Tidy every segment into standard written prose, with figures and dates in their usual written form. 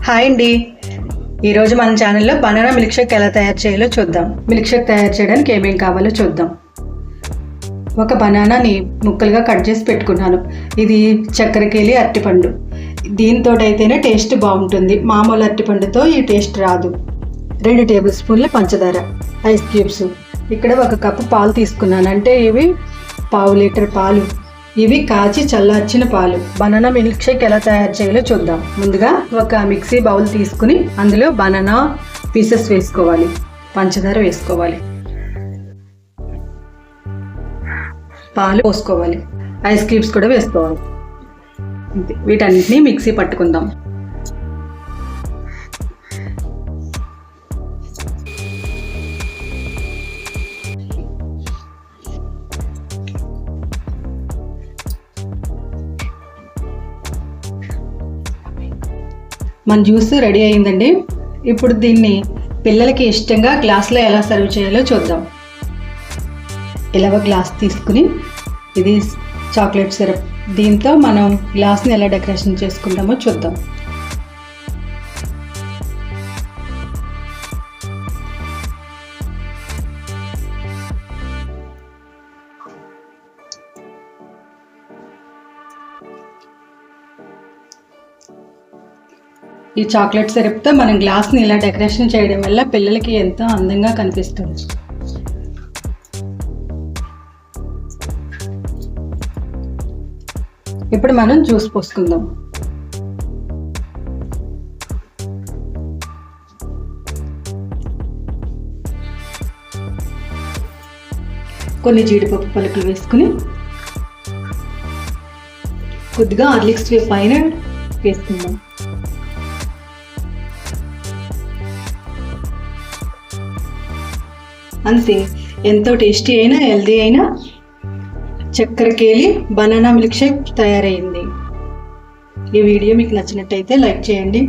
Hi అండి, ఈరోజు మన ఛానల్లో బనానా మిల్క్ షేక్ ఎలా తయారు చేయాలో చూద్దాం. మిల్క్ షేక్ తయారు చేయడానికి ఏమేమి కావాలో చూద్దాం. ఒక బనానాని ముక్కలుగా కట్ చేసి పెట్టుకున్నాను. ఇది చక్కెరకేళి అరటిపండు. దీంతో అయితేనే టేస్ట్ బాగుంటుంది, మామూలు అరటిపండుతో ఈ టేస్ట్ రాదు. 2 టేబుల్ స్పూన్ల పంచదార, ఐస్ క్యూబ్స్. ఇక్కడ 1 కప్పు పాలు తీసుకున్నాను, అంటే ఇవి 1/2 లీటర్ పాలు. ఇవి కాచి చల్లార్చిన పాలు. బనానా మిల్క్ షేక్ ఎలా తయారు చేయాలో చూద్దాం. ముందుగా ఒక మిక్సీ బౌల్ తీసుకుని అందులో బనానా పీసెస్ వేసుకోవాలి, పంచదార వేసుకోవాలి, పాలు పోసుకోవాలి, ఐస్ క్యూబ్స్ కూడా వేసుకోవాలి. వీటన్నిటిని మిక్సీ పట్టుకుందాం. మన జ్యూస్ రెడీ అయిందండి. ఇప్పుడు దీన్ని పిల్లలకి ఇష్టంగా గ్లాస్లో ఎలా సర్వ్ చేయాలో చూద్దాం. ఇలా ఒక గ్లాస్ తీసుకుని, ఇది చాక్లెట్ సిరప్, దీంతో మనం గ్లాస్ని ఎలా డెకరేషన్ చేసుకుంటామో చూద్దాం. ఈ చాక్లెట్ సిరప్తో మనం గ్లాస్ని ఇలా డెకరేషన్ చేయడం వల్ల పిల్లలకి ఎంతో అందంగా కనిపిస్తుంది. ఇప్పుడు మనం జ్యూస్ పోసుకుందాం. కొన్ని జీడిపప్పు పలుకులు వేసుకుని, కొద్దిగా హార్లిక్స్ పైన వేసుకుందాం. అంతే, ఎంతో టేస్టీ అయినా హెల్దీ అయినా చక్కెరకేళి బనానా మిల్క్ షేక్ తయారైంది. ఈ వీడియో మీకు నచ్చినట్టయితే లైక్ చేయండి,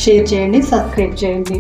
షేర్ చేయండి, సబ్స్క్రైబ్ చేయండి.